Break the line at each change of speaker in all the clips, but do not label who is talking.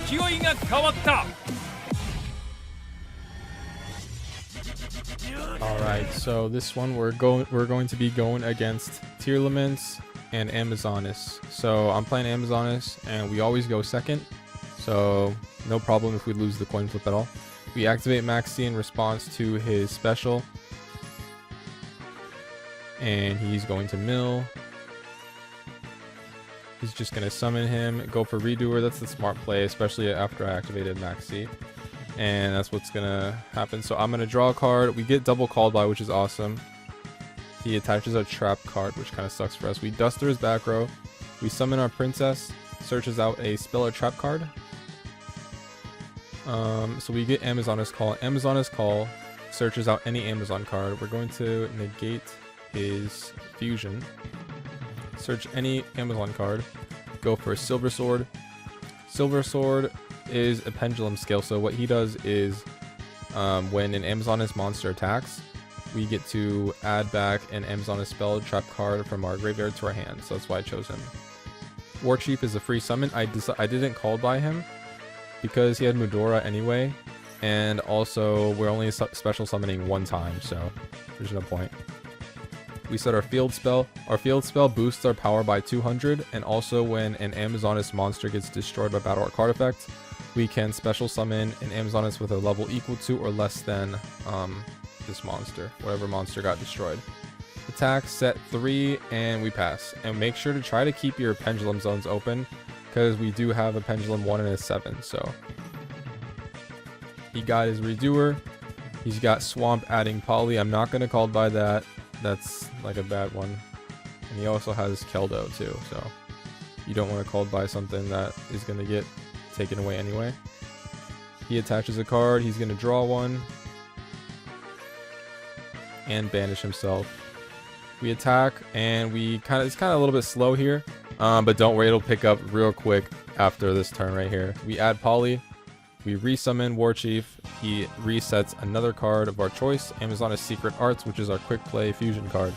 勢いが変わった。
Alright, so this one we're going to be going against Tearlaments and Amazonas. So I'm playing Amazonas and we always go second. So no problem if we lose the coin flip at all. We activate Maxi in response to his special. And he's going to mill. He's just going to summon him, go for Redoer. That's the smart play, especially after I activated Maxi. And that's what's going to happen. So I'm going to draw a card. We get double called by, which is awesome. He attaches a trap card, which kind of sucks for us. We duster his back row. We summon our princess. Searches out a spell or trap card. So we get Amazonas Call. Amazonas Call searches out any Amazon card. We're going to negate his fusion. Search any Amazon card. Go for a Silver Sword. Silver Sword is a pendulum scale. So what he does is when an Amazonas monster attacks, we get to add back an Amazonas spell trap card from our graveyard to our hand. So that's why I chose him. War Chief is a free summon. I didn't call by him because he had Mudora anyway, and also we're only special summoning one time, so there's no point. We set our field spell. Our field spell boosts our power by 200, and also when an Amazonas monster gets destroyed by battle or card effect, we can special summon an Amazonas with a level equal to or less than this monster, whatever monster got destroyed. Attack, set 3, and we pass. And make sure to try to keep your pendulum zones open, because we do have a pendulum 1 and a 7. So he got his Redoer. He's got Swamp adding Poly. I'm not going to call by that. That's like a bad one. And he also has Keldo too, so you don't want to call by something that is going to get taken away anyway. He attaches a card. He's going to draw one and banish himself. We attack, and it's kind of a little bit slow here, but don't worry, it'll pick up real quick after this turn right here. We add Poly, we resummon War Chief. He resets another card of our choice, Amazonas Secret Arts, which is our quick play fusion card.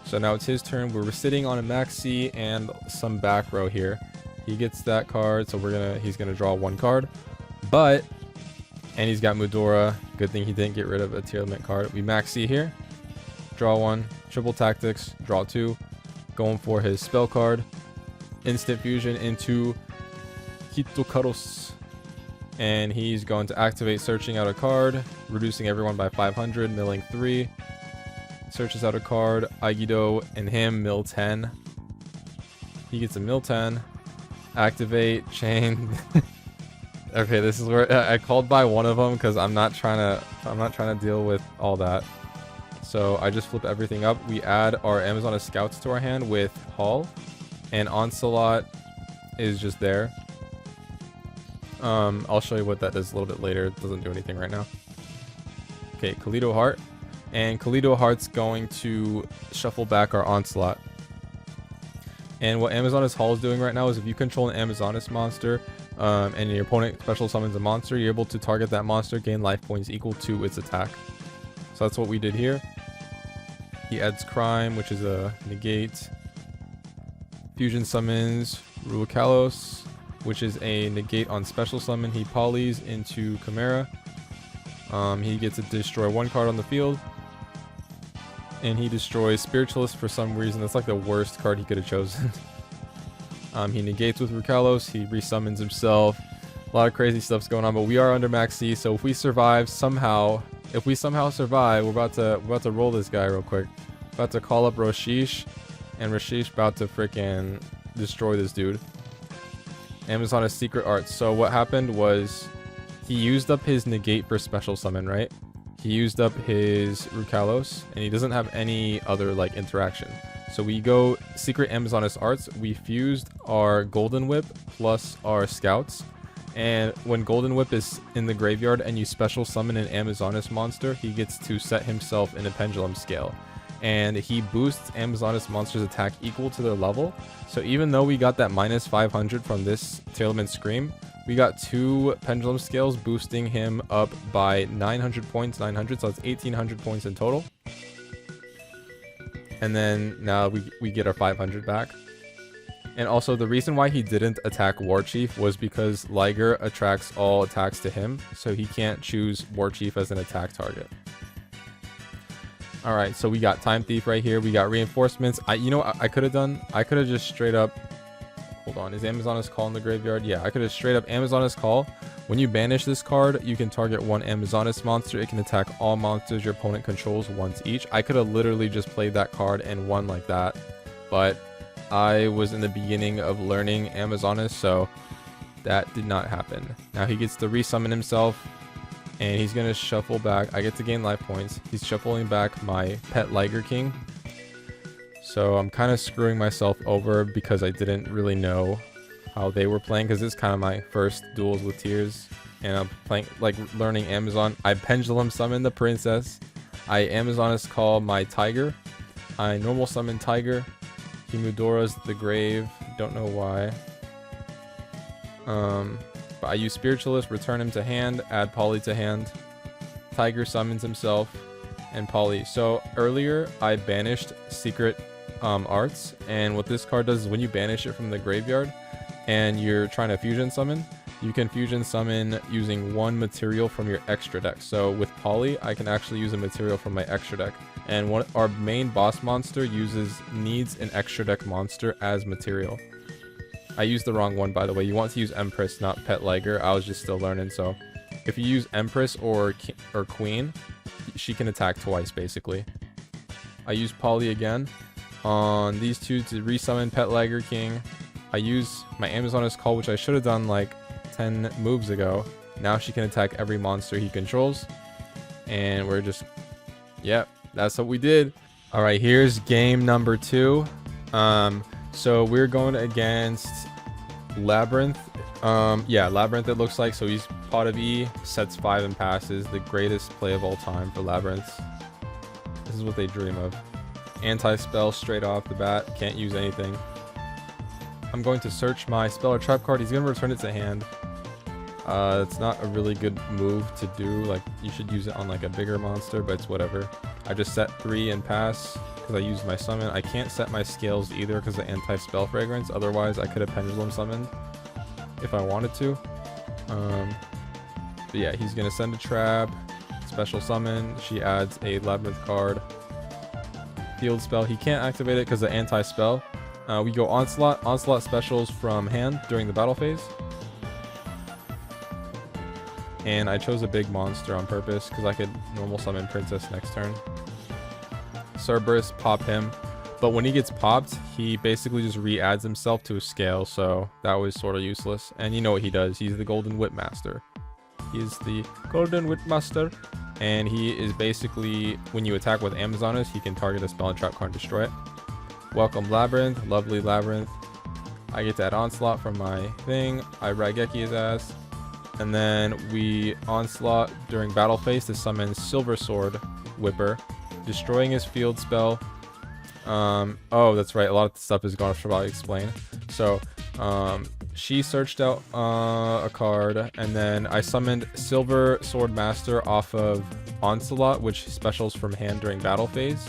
So now it's his turn. We're sitting on a Maxi and some back row here. He gets that card, so he's gonna draw one card, and he's got Mudora. Good thing he didn't get rid of a Tearlament card. We Maxi here, draw one, triple tactics, draw two, going for his spell card, instant fusion into Hitokaros, and he's going to activate searching out a card, reducing everyone by 500, milling 3, searches out a card, Aigido and him mill 10, he gets a mill 10, activate, chain. Okay, this is where I called by one of them because I'm not trying to deal with all that. So I just flip everything up. We add our Amazonas Scouts to our hand with Hall, and Onslaught is just there. I'll show you what that does a little bit later. It doesn't do anything right now. Okay, Kalido Heart, and Kalido Heart's going to shuffle back our Onslaught. And what Amazonas Hall is doing right now is if you control an Amazonas monster and your opponent special summons a monster, you're able to target that monster, gain life points equal to its attack. So that's what we did here. He adds Crime, which is a negate. Fusion summons Ruikalos, which is a negate on special summon. He polys into Chimera. He gets to destroy one card on the field. And he destroys Spiritualist for some reason. That's like the worst card he could have chosen. He negates with Ruikalos. He resummons himself. A lot of crazy stuff's going on, but we are under max C, so if we survive somehow, survive, we're about to roll this guy real quick. About to call up Roshish, and Roshish about to freaking destroy this dude. Amazonas Secret Arts. So what happened was he used up his negate for special summon, right? He used up his Ruikalos, and he doesn't have any other like interaction. So we go Secret Amazonas Arts. We fused our Golden Whip plus our Scouts. And when Golden Whip is in the graveyard and you special summon an Amazonas monster, he gets to set himself in a pendulum scale. And he boosts Amazonas monsters' attack equal to their level. So even though we got that minus 500 from this Tearlament Scream, we got 2 pendulum scales boosting him up by 900 points, so that's 1800 points in total. And then now we get our 500 back. And also the reason why he didn't attack War Chief was because Liger attracts all attacks to him, so he can't choose War Chief as an attack target. Alright, so we got Time Thief right here. We got reinforcements. You know what I could have done? I could have just straight up... Hold on, is Amazoness Call in the graveyard? Yeah, I could have straight up Amazoness Call. When you banish this card, you can target one Amazoness monster. It can attack all monsters your opponent controls once each. I could have literally just played that card and won like that, but I was in the beginning of learning Amazoness, so that did not happen. Now he gets to resummon himself, and he's going to shuffle back. I get to gain life points. He's shuffling back my pet Liger King. So I'm kind of screwing myself over because I didn't really know how they were playing, because this is kind of my first duels with Tears, and I'm playing, like, learning Amazon. I Pendulum Summon the Princess. I Amazoness Call my Tiger. I normal summon Tiger. Himudora's the Grave. Don't know why. But I use Spiritualist, return him to hand, add Poly to hand. Tiger summons himself, and Poly. So earlier I banished Secret Arts, and what this card does is when you banish it from the graveyard and you're trying to fusion summon, you can fusion summon using one material from your extra deck. So with Poly, I can actually use a material from my extra deck. And our main boss monster needs an extra deck monster as material. I used the wrong one, by the way. You want to use Empress, not Pet Liger. I was just still learning. So if you use Empress or Queen, she can attack twice, basically. I use Poly again on these two to resummon Pet Liger King. I use my Amazoness Call, which I should have done like 10 moves ago. Now she can attack every monster he controls. And we're just... Yep, that's what we did. Alright, here's game number 2. So we're going against Labrynth. Yeah, Labrynth it looks like. So he's Pot of E, sets 5 and passes. The greatest play of all time for Labrynth. This is what they dream of. Anti-spell straight off the bat. Can't use anything. I'm going to search my spell or trap card. He's going to return it to hand. It's not a really good move to do. Like, you should use it on like a bigger monster, but it's whatever. I just set 3 and pass because I used my summon. I can't set my scales either because of anti-spell fragrance. Otherwise, I could have pendulum summoned if I wanted to. But yeah, he's going to send a trap, special summon. She adds a Labyrinth card. Field spell. He can't activate it because of anti-spell. We go Onslaught. Onslaught specials from hand during the battle phase. And I chose a big monster on purpose because I could normal summon Princess next turn. Cerberus, pop him. But when he gets popped, he basically just re-adds himself to a scale, so that was sort of useless. And you know what he does. He's the Golden Whip Master. He's the Golden Whip Master. And he is basically, when you attack with Amazoness, he can target a spell and trap card and destroy it. Welcome Labyrinth. Lovely Labyrinth. I get to add Onslaught from my thing. I Raigeki his ass. And then we Onslaught during battle phase to summon Silver Sword Whipper, destroying his field spell. Oh, that's right. A lot of the stuff is gone. I should probably explain. So, she searched out a card, and then I summoned Silver Sword Master off of Onslaught, which specials from hand during battle phase.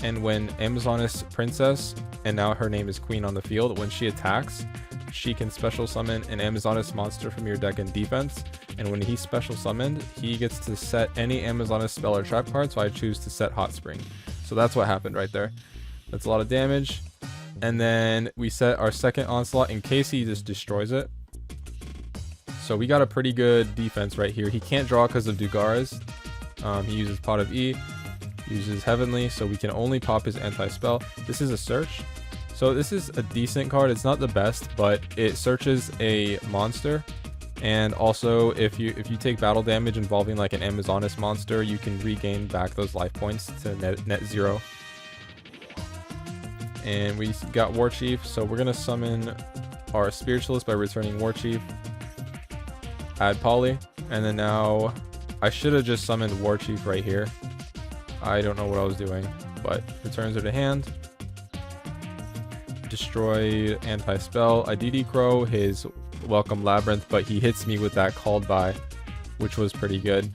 And when Amazoness Princess, and now her name is Queen on the field, when she attacks, she can special summon an Amazoness monster from your deck in defense. And when he's special summoned, he gets to set any Amazoness spell or trap card, so I choose to set Hot Spring. So that's what happened right there. That's a lot of damage. And then we set our second Onslaught in case he just destroys it. So we got a pretty good defense right here. He can't draw because of Dugaras. He uses Pot of E, uses Heavenly, so we can only pop his anti-spell. This is a search. So this is a decent card. It's not the best, but it searches a monster. And also, if you take battle damage involving like an Amazoness monster, you can regain back those life points to net 0. And we got War Chief, so we're gonna summon our Spiritualist by returning War Chief. Add Poly, and then now I should have just summoned War Chief right here. I don't know what I was doing, but returns her to hand. Destroy anti-spell. I DD Crow his Welcome Labyrinth, but he hits me with that Called By, which was pretty good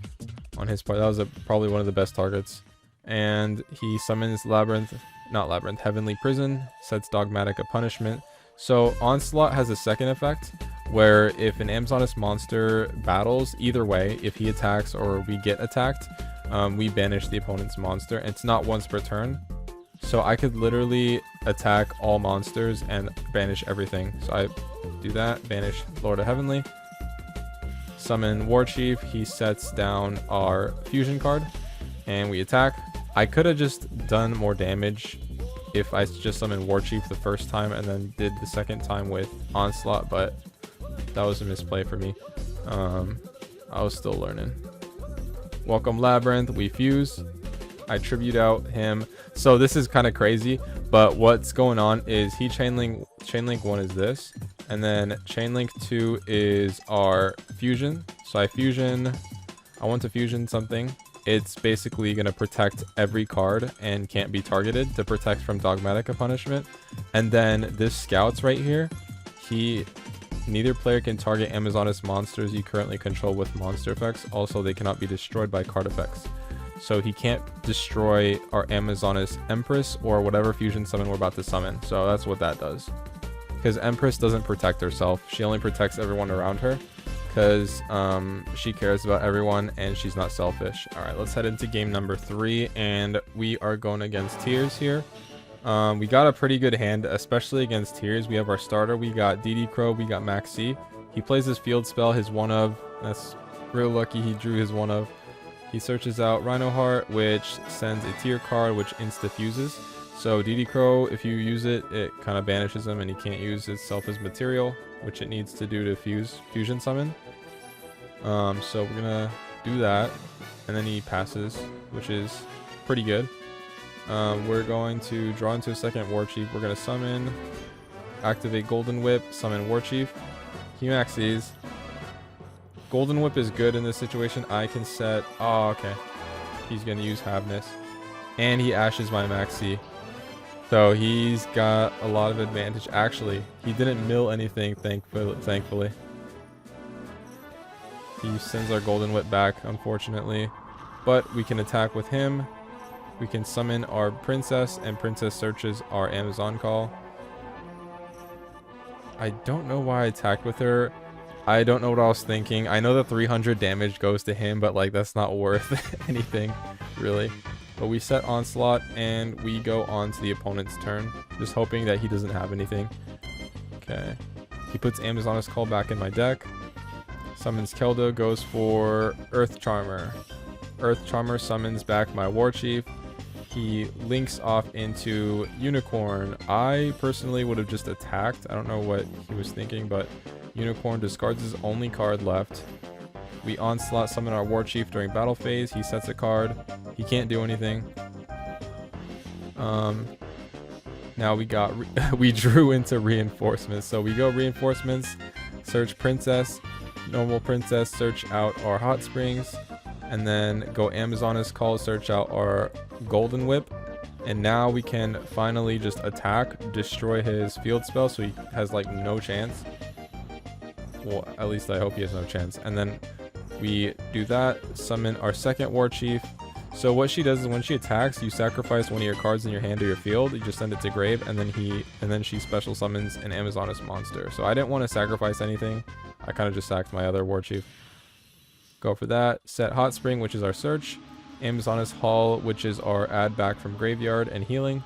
on his part. That was probably one of the best targets. And he summons Labyrinth, not Labyrinth, Heavenly Prison, sets Dogmatic a punishment. So Onslaught has a second effect where if an Amazoness monster battles, either way, if he attacks or we get attacked, we banish the opponent's monster. It's not once per turn. So I could literally attack all monsters and banish everything. So I do that, banish Lord of Heavenly. Summon War Chief, he sets down our fusion card, and we attack. I could have just done more damage if I just summoned War Chief the first time and then did the second time with Onslaught, but that was a misplay for me. I was still learning. Welcome Labrynth, we fuse. I tribute out him. So this is kind of crazy, but what's going on is he chainlink 1 is this, and then chainlink 2 is our fusion. So I want to fusion something. It's basically going to protect every card and can't be targeted to protect from Dogmatica punishment. And then this scouts right here, neither player can target Amazoness monsters you currently control with monster effects. Also, they cannot be destroyed by card effects. So he can't destroy our Amazoness Empress or whatever fusion summon we're about to summon. So that's what that does. Because Empress doesn't protect herself. She only protects everyone around her. Because she cares about everyone and she's not selfish. Alright, let's head into game number 3. And we are going against Tears here. We got a pretty good hand, especially against Tears. We have our starter. We got DD Crow. We got Max C. He plays his field spell, his one of. That's real lucky he drew his one of. He searches out Rhino Heart, which sends a tier card, which insta-fuses. So DD Crow, if you use it, it kind of banishes him and he can't use itself as material, which it needs to do to fusion summon. So we're gonna do that, and then he passes, which is pretty good. We're going to draw into a second War Chief. We're gonna summon, activate Golden Whip, summon War Chief. He maxes. Golden Whip is good in this situation. I can set... Oh, okay. He's going to use Havness. And he ashes my Maxi. So he's got a lot of advantage. Actually, he didn't mill anything, thankfully. He sends our Golden Whip back, unfortunately. But we can attack with him. We can summon our Princess, and Princess searches our Amazon call. I don't know why I attacked with her. I don't know what I was thinking. I know that 300 damage goes to him, but like that's not worth anything, really. But we set Onslaught and we go on to the opponent's turn, just hoping that he doesn't have anything. Okay. He puts Amazoness Call back in my deck. Summons Kelda, goes for Earth Charmer. Earth Charmer summons back my War Chief. He links off into Unicorn. I personally would have just attacked. I don't know what he was thinking, but Unicorn discards his only card left. We Onslaught summon our War Chief during battle phase. He sets a card. He can't do anything. Now we drew into Reinforcements. So we go Reinforcements, search Princess, normal Princess, search out our Hot Springs, and then go Amazoness Call, search out our Golden Whip. And now we can finally just attack, destroy his field spell, so he has like no chance. Well, at least I hope he has no chance. And then we do that, summon our second War Chief. So what she does is when she attacks, you sacrifice one of your cards in your hand or your field. You just send it to grave, and then she special summons an Amazoness monster. So I didn't want to sacrifice anything. I kind of just sacked my other War Chief. Go for that. Set Hot Spring, which is our search. Amazoness Hall, which is our add back from graveyard and healing.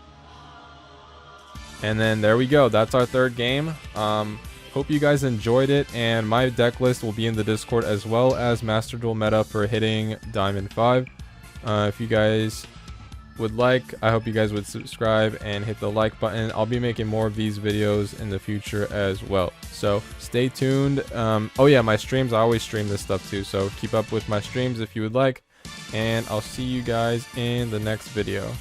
And then there we go. That's our third game. Hope you guys enjoyed it, and my deck list will be in the Discord as well as Master Duel meta for hitting Diamond 5. If you guys would like, I hope you guys would subscribe and hit the like button. I'll be making more of these videos in the future as well. So stay tuned. Oh yeah, my streams, I always stream this stuff too. So keep up with my streams if you would like. And I'll see you guys in the next video.